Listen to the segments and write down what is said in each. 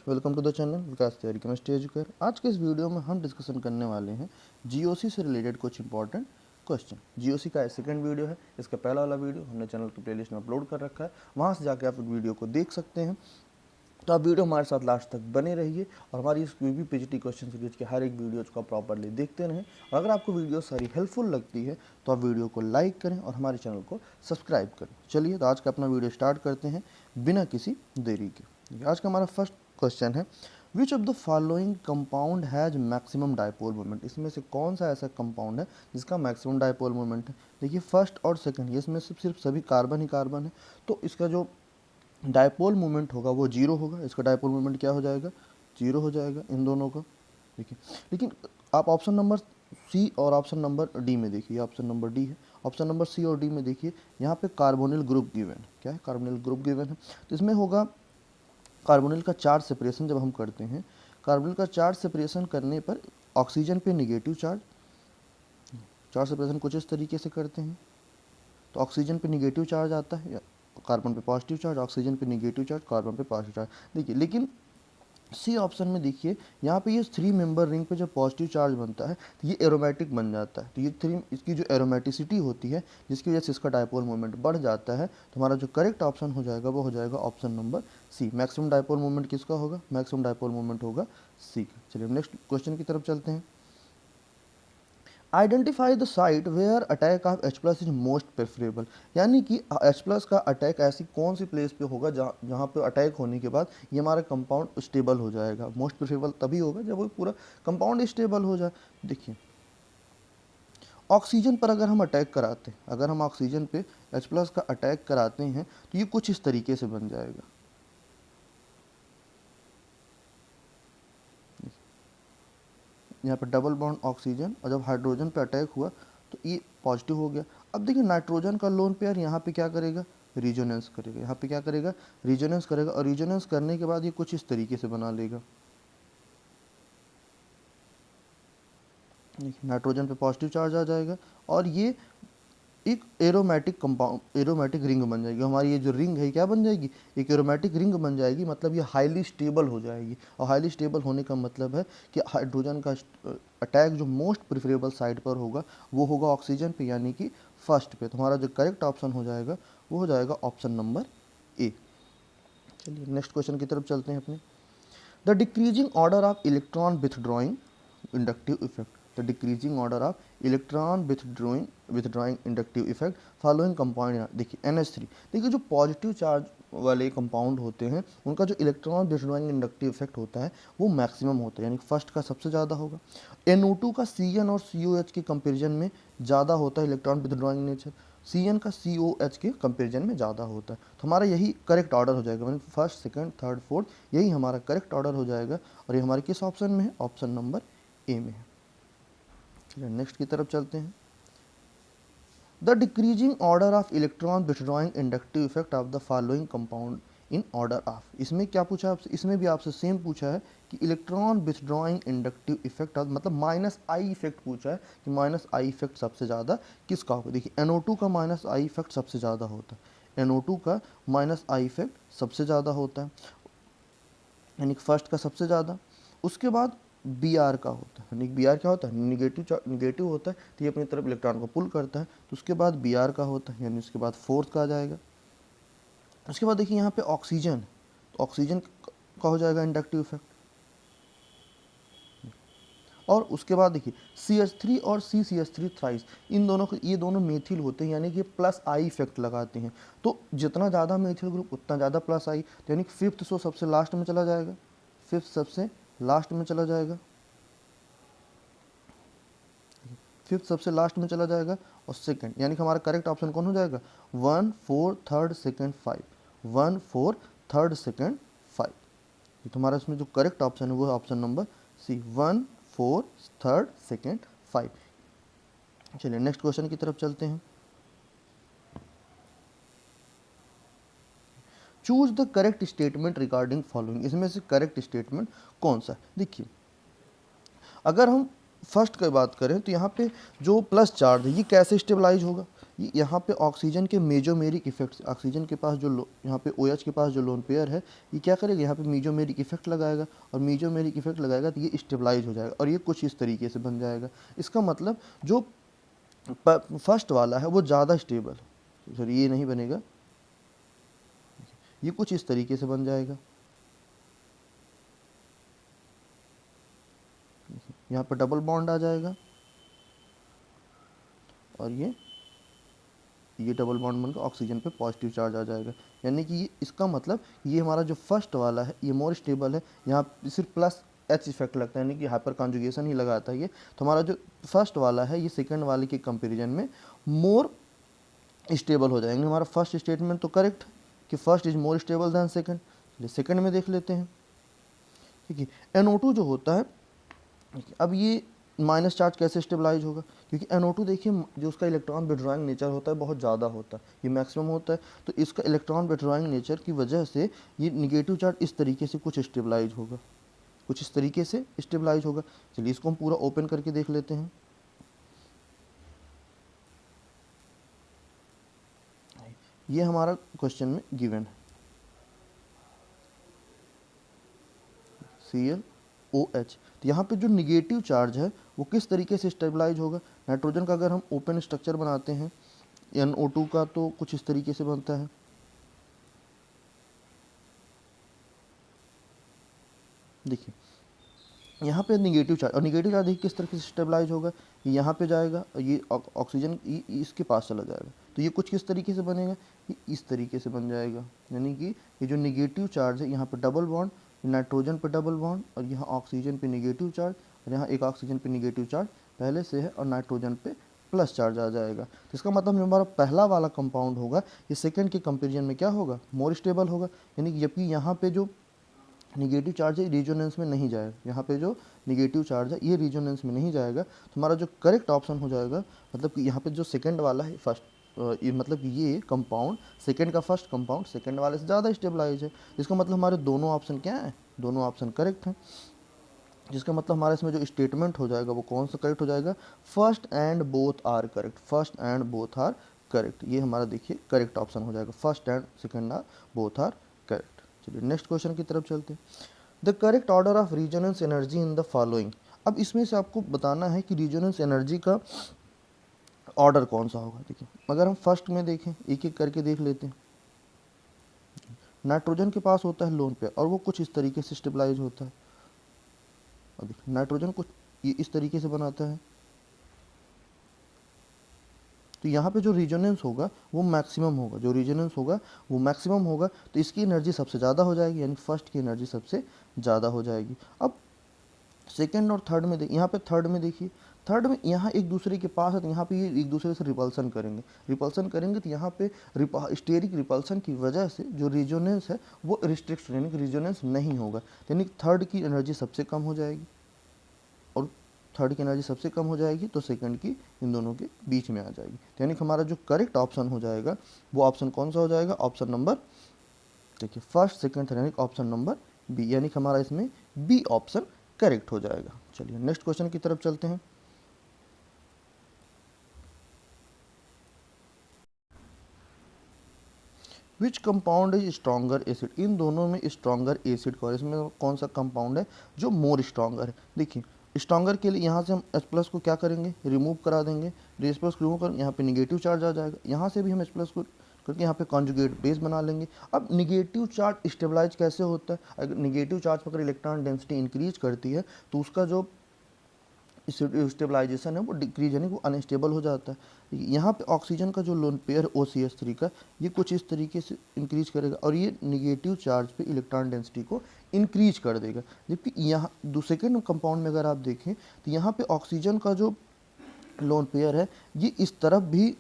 Welcome to the channel विकास तैयारी chemistry educare. आज के इस वीडियो में हम डिस्कशन करने वाले हैं जीओसी से रिलेटेड कुछ इंपॉर्टेंट क्वेश्चन। जीओसी का सेकंड वीडियो है, इसका पहला वाला वीडियो हमने चैनल की प्लेलिस्ट में अपलोड कर रखा है, वहाँ से जाके आप वीडियो को देख सकते हैं। तो आप वीडियो हमारे साथ लास्ट तक बने रहिए और हमारी इस यूपी पीजीटी क्वेश्चन सीरीज के हर एक वीडियो को प्रॉपरली देखते रहें। और अगर आपको वीडियो सारी हेल्पफुल लगती है तो आप वीडियो को लाइक करें और हमारे चैनल को सब्सक्राइब करें। चलिए तो आज का अपना वीडियो स्टार्ट करते हैं बिना किसी देरी के। आज का हमारा फर्स्ट क्वेश्चन है, which of the following compound has maximum dipole moment. इसमें से कौन सा ऐसा कंपाउंड है जिसका मैक्सिमम डायपोल मोमेंट है। देखिए फर्स्ट और सेकंड, इसमें सिर्फ सभी कार्बन ही कार्बन है, तो इसका जो डायपोल मोमेंट होगा वो जीरो होगा। इसका डायपोल मोमेंट क्या हो जाएगा, जीरो हो जाएगा इन दोनों का। देखिए लेकिन आप ऑप्शन नंबर सी और ऑप्शन नंबर डी में देखिए, ऑप्शन नंबर डी है, ऑप्शन नंबर सी और डी में देखिए यहाँ पे कार्बोनिल ग्रुप गिवन है। क्या है, कार्बोनिल ग्रुप गिवन है। तो इसमें होगा कार्बोनिल का चार्ज सेपरेशन जब हम करते हैं, कार्बोनिल का चार्ज सेपरेशन करने पर ऑक्सीजन पे निगेटिव चार्ज सेपरेशन कुछ इस तरीके से करते हैं, तो ऑक्सीजन पे निगेटिव चार्ज आता है, कार्बन पे पॉजिटिव चार्ज, ऑक्सीजन पे निगेटिव चार्ज, कार्बन पे पॉजिटिव चार्ज। देखिए लेकिन सी ऑप्शन में देखिए यहाँ पे ये 3 मेंबर रिंग पे जब पॉजिटिव चार्ज बनता है तो ये एरोमेटिक बन जाता है। तो ये 3 इसकी जो एरोमेटिसिटी होती है जिसकी वजह से इसका डायपोल मोमेंट बढ़ जाता है। तो हमारा जो करेक्ट ऑप्शन हो जाएगा वो हो जाएगा option number C. Maximum dipole moment किसका होगा, मैक्सिमम डायपोल मोमेंट होगा सी का। चलिए नेक्स्ट क्वेश्चन की तरफ चलते हैं। Identify the site where attack of H plus is most preferable. यानी कि H प्लस का अटैक ऐसी कौन सी प्लेस पे होगा जहाँ पे अटैक होने के बाद ये हमारा कंपाउंड स्टेबल हो जाएगा। मोस्ट प्रेफरेबल तभी होगा जब वो पूरा कंपाउंड स्टेबल हो जाए। देखिए ऑक्सीजन पर अगर हम अटैक कराते हैं, अगर हम ऑक्सीजन पे H प्लस का अटैक कराते हैं तो ये कुछ इस तरीके से बन जाएगा। यहाँ पर डबल बॉन्ड ऑक्सीजन, और जब हाइड्रोजन पे अटैक हुआ तो ये पॉजिटिव हो गया। अब देखिए नाइट्रोजन का लोन पेयर यहाँ पे क्या करेगा, रिजोनेंस करेगा। यहाँ पे क्या करेगा, रिजोनेंस करेगा, और रिजोनेंस करने के बाद ये कुछ इस तरीके से बना लेगा। नाइट्रोजन पे पॉजिटिव चार्ज आ जाएगा और ये एक एरोमेटिक कंपाउंड, एरोमेटिक रिंग बन जाएगी। हमारी ये जो रिंग है क्या बन जाएगी, एक एरोमेटिक रिंग बन जाएगी। मतलब ये हाईली स्टेबल हो जाएगी, और हाईली स्टेबल होने का मतलब है कि हाइड्रोजन का अटैक जो मोस्ट प्रिफरेबल साइड पर होगा वो होगा ऑक्सीजन पे, यानी कि फर्स्ट पे। तुम्हारा जो करेक्ट ऑप्शन हो जाएगा वो हो जाएगा ऑप्शन नंबर ए। चलिए नेक्स्ट क्वेश्चन की तरफ चलते हैं अपने। The decreasing order of electron withdrawing inductive effect, the decreasing order of electron withdrawing inductive effect following compound. देखिए NH3, देखिए जो पॉजिटिव चार्ज वाले कंपाउंड होते हैं उनका जो इलेक्ट्रॉन विथड्रॉइंग इंडक्टिव इफेक्ट होता है वो मैक्सिमम होता है, यानी फर्स्ट का सबसे ज़्यादा होगा। NO2 का CN और COH के कंपेरिजन में ज़्यादा होता है इलेक्ट्रॉन विथड्रॉइंग नेचर, CN का COH के कंपेरिजन में ज़्यादा होता है। तो हमारा यही करेक्ट ऑर्डर हो जाएगा, मतलब फर्स्ट सेकंड थर्ड फोर्थ, यही हमारा करेक्ट ऑर्डर हो जाएगा। और ये हमारे किस ऑप्शन में है, ऑप्शन नंबर ए में है। चलिए नेक्स्ट की तरफ चलते हैं। The decreasing order of electron withdrawing inductive effect of the following compound in order of. इसमें क्या पूछा आपसे, इसमें भी आपसे सेम पूछा है कि electron withdrawing inductive effect of, मतलब -I इफेक्ट पूछा है कि -I इफेक्ट सबसे ज़्यादा किसका होगा। देखिए NO2 का -I इफेक्ट सबसे ज़्यादा होता है, NO2 का -I इफेक्ट सबसे ज़्यादा होता है, यानी फर्स्ट का सबसे ज़्यादा। उसके बाद Br का होता है, यानी Br क्या होता है, निगेटिव होता है, तो ये अपनी तरफ इलेक्ट्रॉन को पुल करता है। तो उसके बाद Br का होता है, यानी उसके बाद फोर्थ का आ जाएगा। उसके बाद देखिए यहाँ पे ऑक्सीजन, तो ऑक्सीजन का हो जाएगा इंडक्टिव इफेक्ट। और उसके बाद देखिए CH3 और CCH3 थ्राइस, इन दोनों को, ये दोनों मेथिल होते हैं, यानी कि +I इफेक्ट लगाते हैं। तो जितना ज़्यादा मेथिल ग्रुप उतना ज़्यादा +I, तो यानी फिफ्थ सो सबसे लास्ट में चला जाएगा, फिफ्थ सबसे लास्ट में चला जाएगा, फिफ्थ सबसे लास्ट में चला जाएगा। और सेकंड, यानी कि हमारा करेक्ट ऑप्शन कौन हो जाएगा, 1 4 3rd 2nd 5, 1 4 3rd 2nd 5। ये तुम्हारा इसमें जो करेक्ट ऑप्शन है वो है ऑप्शन नंबर सी, 1 4 3rd 2nd 5। चलिए नेक्स्ट क्वेश्चन की तरफ चलते हैं। Choose the correct statement regarding following. इसमें से करेक्ट स्टेटमेंट कौन सा है। देखिए अगर हम फर्स्ट की बात करें तो यहाँ पे जो प्लस चार्ज है ये कैसे स्टेबलाइज होगा, ये यहाँ पे ऑक्सीजन के मेजोमेरिक इफेक्ट, ऑक्सीजन के पास जो यहाँ पे OH के पास जो लोन पेयर है ये क्या करेगा, यहाँ पे मेजोमेरिक इफेक्ट लगाएगा, और मेजोमेरिक इफेक्ट लगाएगा तो ये स्टेबलाइज हो जाएगा और ये कुछ इस तरीके से बन जाएगा। इसका मतलब जो फर्स्ट वाला है वो ज़्यादा स्टेबल है, सॉरी ये नहीं बनेगा, ये कुछ इस तरीके से बन जाएगा। यहाँ पर डबल बॉन्ड आ जाएगा और ये डबल बॉन्ड बनकर ऑक्सीजन पे पॉजिटिव चार्ज आ जाएगा। यानी कि इसका मतलब ये हमारा जो फर्स्ट वाला है ये मोर स्टेबल है, यहाँ सिर्फ प्लस H इफेक्ट लगता है, यानी कि हाइपर कॉन्जुगेशन ही लगाता है ये। तो हमारा जो फर्स्ट वाला है ये सेकंड वाले के कंपेरिजन में मोर स्टेबल हो जाएंगे। हमारा फर्स्ट स्टेटमेंट तो करेक्ट है कि first is more stable then second. चलिए सेकंड में देख लेते हैं। ठीक है, NO2 जो होता है, अब ये माइनस चार्ज कैसे स्टेबलाइज होगा, क्योंकि NO2 देखिए जो उसका इलेक्ट्रॉन विड्रॉइंग नेचर होता है बहुत ज़्यादा होता है, ये मैक्सिमम होता है, तो इसका इलेक्ट्रॉन विड्रॉइंग नेचर की वजह से ये निगेटिव चार्ज इस तरीके से कुछ स्टेबलाइज होगा, कुछ इस तरीके से स्टेबलाइज होगा। चलिए इसको हम पूरा ओपन करके देख लेते हैं। ये हमारा क्वेश्चन में गिवन है ClOH। तो यहाँ पे जो निगेटिव चार्ज है वो किस तरीके से स्टेबलाइज होगा। नाइट्रोजन का अगर हम ओपन स्ट्रक्चर बनाते हैं NO2 का तो कुछ इस तरीके से बनता है। देखिए यहाँ पे निगेटिव चार्ज, और निगेटिव चार्ज देखिए किस तरीके से स्टेबलाइज होगा, ये यहाँ पे जाएगा और ये ऑक्सीजन इसके पास चला जाएगा, तो ये कुछ किस तरीके से बनेगा, ये इस तरीके से बन जाएगा। यानी कि ये जो निगेटिव चार्ज है यहाँ पे डबल बॉन्ड, नाइट्रोजन पे डबल बॉन्ड और यहाँ ऑक्सीजन पे निगेटिव चार्ज, और यहाँ एक ऑक्सीजन पे निगेटिव चार्ज पहले से है और नाइट्रोजन पे प्लस चार्ज आ जाएगा। तो इसका मतलब जो हमारा पहला वाला कंपाउंड होगा ये सेकंड के कंपेरिजन में क्या होगा, मोर स्टेबल होगा। यानी कि जबकि यहाँ पे जो निगेटिव चार्ज है रेजोनेंस में नहीं जाएगा, यहाँ पे जो निगेटिव चार्ज है ये रेजोनेंस में नहीं जाएगा, तो हमारा जो करेक्ट ऑप्शन हो जाएगा, मतलब कि यहाँ पे जो सेकंड वाला है फर्स्ट, ये मतलब कि ये कंपाउंड सेकंड का फर्स्ट कंपाउंड सेकंड वाले से ज़्यादा स्टेबलाइज है। इसका मतलब हमारे दोनों ऑप्शन क्या है, दोनों ऑप्शन करेक्ट हैं। जिसका मतलब हमारा इसमें जो स्टेटमेंट हो जाएगा वो कौन सा करेक्ट हो जाएगा, first and both are correct, first and both are correct, ये हमारा देखिए करेक्ट ऑप्शन हो जाएगा, first and second are both are correct. चलिए नेक्स्ट क्वेश्चन की तरफ चलते हैं। The correct order of resonance energy in the following. अब इसमें से आपको बताना है कि रिजोनेंस एनर्जी का ऑर्डर कौन सा होगा। देखिए अगर हम फर्स्ट में देखें, एक एक करके देख लेते हैं। नाइट्रोजन के पास होता है लोन पेयर और वो कुछ इस तरीके से स्टेबलाइज होता है, और देखिए नाइट्रोजन कुछ ये इस तरीके से बनाता है, तो यहाँ पे जो रिजोनेंस होगा वो मैक्सिमम होगा, जो रिजोनेंस होगा वो मैक्सिमम होगा, तो इसकी एनर्जी सबसे ज़्यादा हो जाएगी, यानी फर्स्ट की एनर्जी सबसे ज़्यादा हो जाएगी। अब सेकंड और थर्ड में देखिए, यहाँ पे थर्ड में देखिए, थर्ड में यहाँ एक दूसरे के पास है तो यहाँ पे ये एक दूसरे से रिपल्सन करेंगे, रिपल्सन करेंगे तो यहाँ पे स्टेरिक रिपल्सन की वजह से जो रिजोनेंस है वो रिस्ट्रिक्ट, यानी कि रिजोनेंस नहीं होगा, यानी थर्ड की एनर्जी सबसे कम हो जाएगी, और थर्ड की एनर्जी सबसे कम हो जाएगी तो सेकंड की इन दोनों के बीच में आ जाएगी। तो यानी कि हमारा जो करेक्ट ऑप्शन हो जाएगा वो ऑप्शन कौन सा हो जाएगा, ऑप्शन नंबर, देखिए फर्स्ट सेकंड थर्ड, यानी ऑप्शन नंबर बी, यानी कि हमारा इसमें बी ऑप्शन करेक्ट हो जाएगा। चलिए नेक्स्ट क्वेश्चन की तरफ चलते हैं। Which compound is stronger acid, इन दोनों में स्ट्रॉन्गर एसिड का, इसमें कौन सा कंपाउंड है जो मोर स्ट्रॉन्गर है। देखिए स्ट्रॉन्गर के लिए यहाँ से हम H+ को क्या करेंगे, रिमूव करा देंगे, H+ रिमूव कर यहाँ पे निगेटिव चार्ज आ जाएगा, यहाँ से भी हम H+ को करके यहाँ पे कॉन्जुगेट बेस बना लेंगे। अब निगेटिव चार्ज स्टेबलाइज कैसे होता है, अगर निगेटिव चार्ज पर अगर इलेक्ट्रॉन डेंसिटी इंक्रीज करती है तो उसका जो स्टेबलाइजेशन है वो डिक्रीज, यानी वो अनस्टेबल हो जाता है। यहाँ पे ऑक्सीजन का जो लोन पेयर OCH3 का ये कुछ इस तरीके से इंक्रीज करेगा और ये निगेटिव चार्ज पे इलेक्ट्रॉन डेंसिटी को इंक्रीज कर देगा। जबकि यहाँ सेकेंड कंपाउंड में अगर आप देखें तो यहाँ पे ऑक्सीजन का जो लोन पेयर है ये इस तरफ भी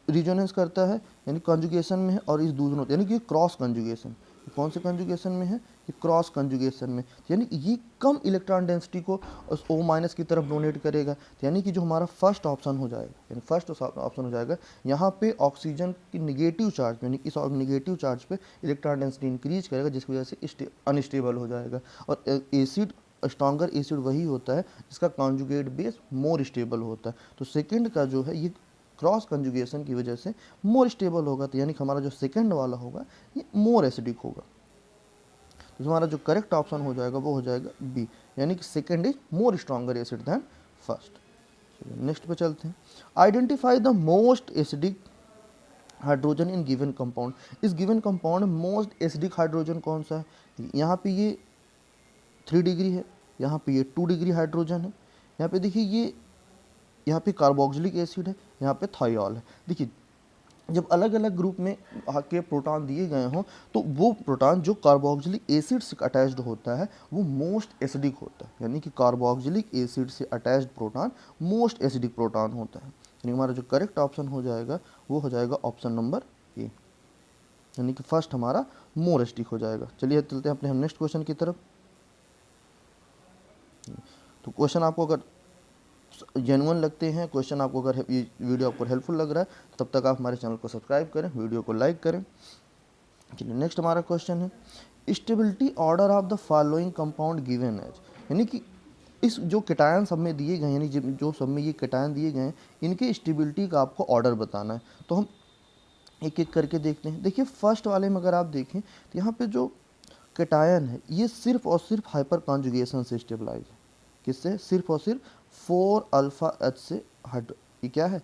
रिजोनेंस करता है, यानी कॉन्जुगेशन में है, और इस दूसरों यानी कि क्रॉस कॉन्जुगेशन, कौन से कॉन्जुगेशन में है, ये क्रॉस कॉन्जुगेशन में, यानी ये कम इलेक्ट्रॉन डेंसिटी को O- की तरफ डोनेट करेगा। यानी कि जो हमारा फर्स्ट ऑप्शन हो जाएगा, यानी फर्स्ट ऑप्शन हो जाएगा, यहाँ पे ऑक्सीजन की निगेटिव चार्ज, यानी इस निगेटिव चार्ज पे इलेक्ट्रॉन डेंसिटी इंक्रीज करेगा जिसकी वजह से अनस्टेबल हो जाएगा, और एसिड स्ट्रॉन्गर एसिड वही होता है जिसका कॉन्जुगेट बेस मोर स्टेबल होता है। तो सेकंड का जो है ये क्रॉस कंजुगेशन की वजह से मोर स्टेबल होगा, तो यानी कि हमारा जो सेकंड वाला होगा ये मोर एसिडिक होगा। तो हमारा जो करेक्ट ऑप्शन हो जाएगा वो हो जाएगा बी, यानी कि second is more stronger acid than first. चलिए नेक्स्ट पे चलते हैं। Identify the most acidic hydrogen in given compound. इस गिवन कंपाउंड में मोस्ट एसिडिक हाइड्रोजन कौन सा है? यहाँ पे ये 3 डिग्री है, यहाँ पे ये 2 डिग्री हाइड्रोजन है, यहाँ पे देखिए ये यहाँ पे कार्बोक्सिलिक एसिड है, यहाँ पे थाइऑल है। देखिए जब अलग अलग ग्रुप में के प्रोटॉन दिए गए हों तो वो प्रोटॉन जो कार्बोक्सिलिक एसिड से अटैच्ड होता है वो मोस्ट एसिडिक होता है, यानी कि कार्बोक्सिलिक एसिड से attached proton most acidic proton होता है। यानी हमारा जो करेक्ट ऑप्शन हो जाएगा वो हो जाएगा ऑप्शन नंबर ए, यानी कि फर्स्ट हमारा मोर एसिडिक हो जाएगा। चलिए चलते हैं अपने हम नेक्स्ट क्वेश्चन की तरफ। तो क्वेश्चन आपको अगर जेन्युइन लगते हैं, क्वेश्चन आपको अगर ये वीडियो आपको हेल्पफुल लग रहा है तब तक आप हमारे चैनल को सब्सक्राइब करें, वीडियो को लाइक करें। चलिए नेक्स्ट हमारा क्वेश्चन है stability order of the following compound given as, यानी कि इस जो केटायन सब में दिए गए, यानी जो सब में ये केटायन दिए गए हैं इनके स्टेबिलिटी का आपको ऑर्डर बताना है। तो हम एक एक करके देखते हैं। देखिए फर्स्ट वाले में अगर आप देखें तो यहाँ पे जो केटायन है ये सिर्फ और सिर्फ हाइपर कॉन्जुगेशन से स्टेबलाइज है। किससे? सिर्फ और सिर्फ 4 अल्फा एच से ये क्या है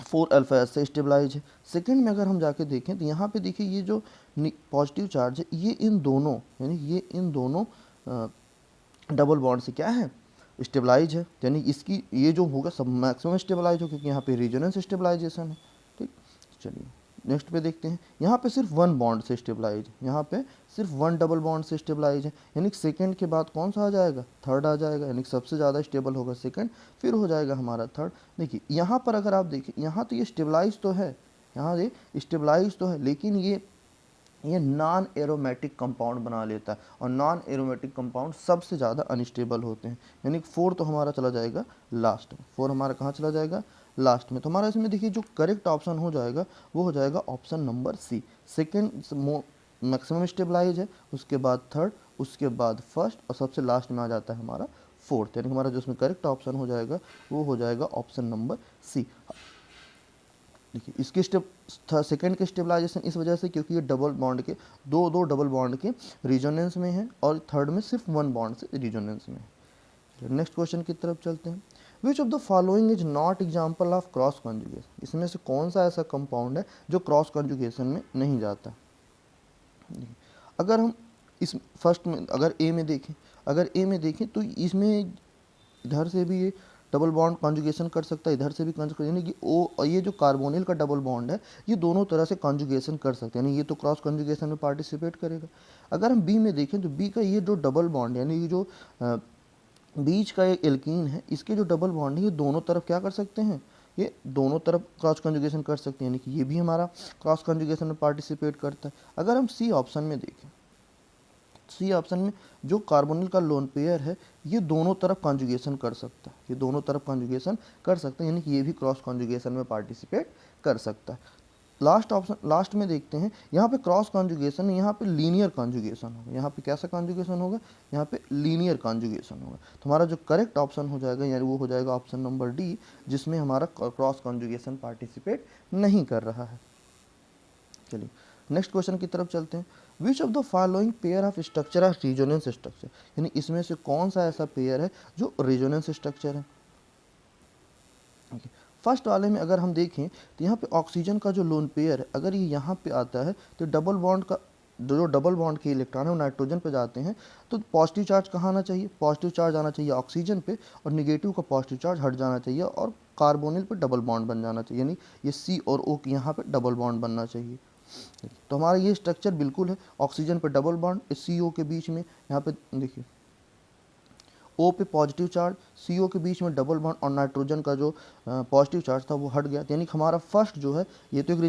4 अल्फा एच से स्टेबलाइज है। सेकंड में अगर हम जाके देखें तो यहाँ पे देखिए ये जो पॉजिटिव चार्ज है ये इन दोनों, यानी ये इन दोनों डबल बॉन्ड से क्या है स्टेबलाइज है, यानी इसकी ये जो होगा सब मैक्सिमम स्टेबलाइज हो क्योंकि यहाँ पे रेजोनेंस स्टेबलाइजेशन है। ठीक, चलिए नेक्स्ट पे देखते हैं। यहाँ पे सिर्फ 1 बॉन्ड से स्टेबलाइज है, यहाँ पे सिर्फ 1 डबल बॉन्ड से स्टेबलाइज है, यानी सेकंड के बाद कौन सा आ जाएगा? थर्ड आ जाएगा, यानी सबसे ज़्यादा स्टेबल होगा सेकंड, फिर हो जाएगा हमारा थर्ड। देखिए यहाँ पर अगर आप देखिए यहाँ तो ये स्टेबलाइज तो है, यहाँ ये स्टेबलाइज तो है, लेकिन ये नॉन एरोमेटिक कंपाउंड बना लेता है और नॉन एरोमेटिक कंपाउंड सबसे ज़्यादा अनस्टेबल होते हैं, यानी 4 तो हमारा चला जाएगा लास्ट में। 4 हमारा कहाँ चला जाएगा? लास्ट में। तो हमारा इसमें देखिए जो करेक्ट ऑप्शन हो जाएगा वो हो जाएगा option number C, second maximum stabilize है, उसके बाद थर्ड, उसके बाद फर्स्ट और सबसे लास्ट में आ जाता है हमारा फोर्थ, यानी हमारा जो इसमें करेक्ट ऑप्शन हो जाएगा वो हो जाएगा ऑप्शन नंबर सी। देखिए इसकी सेकंड के स्टेबलाइजेशन इस वजह से क्योंकि ये डबल बॉन्ड के दो डबल बॉन्ड के रिजोनेंस में है और थर्ड में सिर्फ 1 बॉन्ड से रिजोनेंस में है। नेक्स्ट क्वेश्चन की तरफ चलते हैं। Which of the following is not example of cross conjugation, इसमें से कौन सा ऐसा कंपाउंड है जो क्रॉस कॉन्जुगेशन में नहीं जाता? अगर हम इस फर्स्ट में अगर ए में देखें तो इसमें इधर से भी ये डबल बॉन्ड कॉन्जुगेशन कर सकता है, इधर से भी कॉन्जुगेशन, यानी कि ओ और ये जो कार्बोनिल का डबल बॉन्ड है ये दोनों तरह से कॉन्जुगेशन कर सकते हैं, यानी ये तो क्रॉस कॉन्जुगेशन में पार्टिसिपेट करेगा। अगर हम बी में देखें तो बी का ये जो डबल बॉन्ड यानी कि जो बीच का एक एल्कीन है इसके जो डबल बॉन्ड है ये दोनों तरफ क्या कर सकते हैं? ये दोनों तरफ क्रॉस कॉन्जुगेशन कर सकते हैं, यानी कि ये भी हमारा क्रॉस कॉन्जुगेशन में पार्टिसिपेट करता है। अगर हम सी ऑप्शन में देखें, सी ऑप्शन में जो कार्बोनिल का लोन पेयर है ये दोनों तरफ कॉन्जुगेशन कर सकता है, ये दोनों तरफ कॉन्जुगेशन कर सकते हैं, यानी कि ये भी क्रॉस कॉन्जुगेशन में पार्टिसिपेट कर सकता है। लास्ट ऑप्शन लास्ट में देखते हैं, यहाँ पे क्रॉस कॉन्जुगेशन, यहाँ पे लीनियर कॉन्जुगेशन होगा, यहाँ पे कैसा कॉन्जुगेशन होगा? यहाँ पे लीनियर कॉन्जुगेशन होगा। तो हमारा जो करेक्ट ऑप्शन हो जाएगा यानी वो हो जाएगा ऑप्शन नंबर डी, जिसमें हमारा क्रॉस कॉन्जुगेशन पार्टिसिपेट नहीं कर रहा है। चलिए नेक्स्ट क्वेश्चन की तरफ चलते हैं। Which of the following pair of structure R resonance structure, यानी इसमें से कौन सा ऐसा पेयर है जो रेजोनेंस स्ट्रक्चर है? फर्स्ट वाले में अगर हम देखें तो यहाँ पे ऑक्सीजन का जो लोन पेयर है अगर ये यहाँ पे आता है तो डबल बॉन्ड का जो डबल बॉन्ड के इलेक्ट्रॉन है वो नाइट्रोजन पे जाते हैं, तो पॉजिटिव चार्ज कहाँ आना चाहिए? पॉजिटिव चार्ज आना चाहिए ऑक्सीजन पे और निगेटिव का पॉजिटिव चार्ज हट जाना चाहिए और कार्बोनिल पे डबल बॉन्ड बन जाना चाहिए, यानी ये सी और ओ की यहाँ पे डबल बॉन्ड बनना चाहिए। तो हमारा ये स्ट्रक्चर बिल्कुल है, ऑक्सीजन पे डबल बॉन्ड इस सी ओ के बीच में, यहाँ पे देखिए ओ पे पॉजिटिव चार्ज, सी ओ के बीच में डबल बॉन्ड और नाइट्रोजन का जो पॉजिटिव चार्ज था वो हट गया, यानी कि हमारा फर्स्ट जो है ये तो एक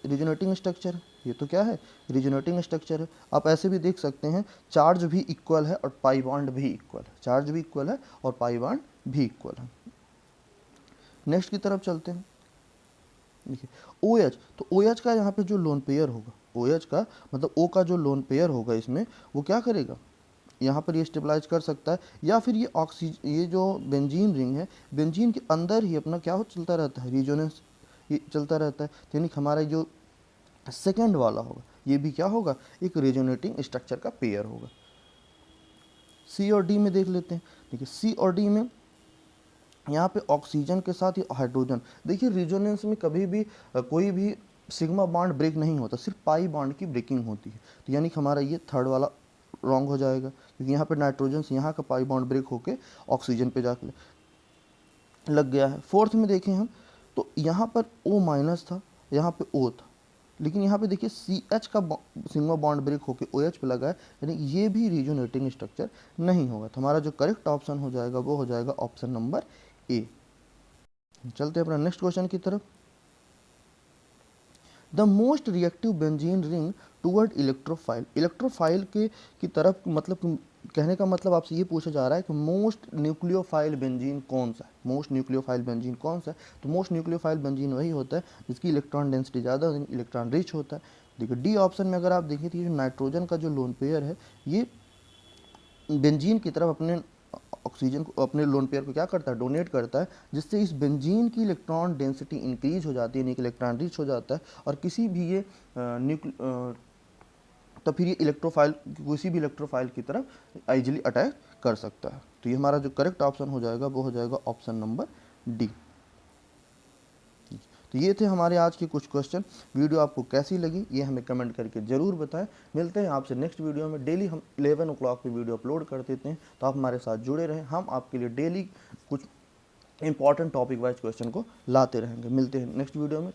रिजोनेटिंग स्ट्रक्चर है, ये तो क्या है? रिजोनेटिंग स्ट्रक्चर है। आप ऐसे भी देख सकते हैं चार्ज भी इक्वल है और पाई बॉन्ड भी इक्वल है, चार्ज भी इक्वल है और पाई बॉन्ड भी इक्वल है। नेक्स्ट की तरफ चलते हैं। देखिए ओ एच, तो ओ एच का यहाँ पे जो लोन पेयर होगा, ओ एच का मतलब ओ का जो लोन पेयर होगा इसमें वो क्या करेगा? यहाँ पर ये स्टेबलाइज कर सकता है, या फिर ये जो बेंजीन रिंग है, बेंजीन के अंदर ही अपना क्या हो चलता रहता है, रिजोनेंस ये चलता रहता है। यानी हमारा जो सेकेंड वाला होगा ये भी क्या होगा, एक रेजोनेटिंग स्ट्रक्चर का पेयर होगा। सी और डी में देख लेते हैं। देखिए सी और डी में यहाँ पे ऑक्सीजन के साथ ये हाइड्रोजन, देखिए रिजोनेंस में कभी भी कोई भी सिग्मा बॉन्ड ब्रेक नहीं होता, सिर्फ पाई बॉन्ड की ब्रेकिंग होती है। तो यानी कि हमारा ये थर्ड वाला रॉन्ग हो जाएगा, क्योंकि यहाँ पे नाइट्रोजन से यहाँ का पाई बॉन्ड ब्रेक होके ऑक्सीजन पे जाके लग गया है। फोर्थ में देखें हम तो यहाँ पर O माइनस था, यहाँ पे O था, लेकिन यहाँ पे देखिए CH का सिग्मा बॉन्ड ब्रेक होके OH पे लगा है, यानी ये भी रिजोनेटिंग स्ट्रक्चर नहीं होगा। तो हमारा जो करेक्ट ऑप्शन हो जाएगा वो हो जाएगा ऑप्शन नंबर ए। चलते हैं अपना नेक्स्ट क्वेश्चन की तरफ। The most reactive benzene ring toward electrophile, electrophile के की तरफ, मतलब कहने का मतलब आपसे ये पूछा जा रहा है कि मोस्ट न्यूक्लियोफाइल बेंजीन कौन सा है, मोस्ट न्यूक्लियोफाइल बेंजीन कौन सा है। तो मोस्ट न्यूक्लियोफाइल बेंजीन वही होता है जिसकी इलेक्ट्रॉन डेंसिटी ज़्यादा, इलेक्ट्रॉन रिच होता है। देखिए डी ऑप्शन में अगर आप देखिए तो ये नाइट्रोजन का जो लोन पेयर है ये बेंजीन की तरफ अपने ऑक्सीजन को, अपने लोन पेयर को क्या करता है, डोनेट करता है, जिससे इस बेंजीन की इलेक्ट्रॉन डेंसिटी इंक्रीज हो जाती है, यानी कि इलेक्ट्रॉन रिच हो जाता है, और किसी भी ये तो फिर ये इलेक्ट्रोफाइल किसी भी इलेक्ट्रोफाइल की तरफ इजीली अटैक कर सकता है। तो ये हमारा जो करेक्ट ऑप्शन हो जाएगा वो हो जाएगा ऑप्शन नंबर डी। तो ये थे हमारे आज के कुछ क्वेश्चन। वीडियो आपको कैसी लगी ये हमें कमेंट करके ज़रूर बताएं। मिलते हैं आपसे नेक्स्ट वीडियो में। डेली हम 11 o'clock पे वीडियो अपलोड कर देते हैं, तो आप हमारे साथ जुड़े रहें। हम आपके लिए डेली कुछ इंपॉर्टेंट टॉपिक वाइज क्वेश्चन को लाते रहेंगे। मिलते हैं नेक्स्ट वीडियो में।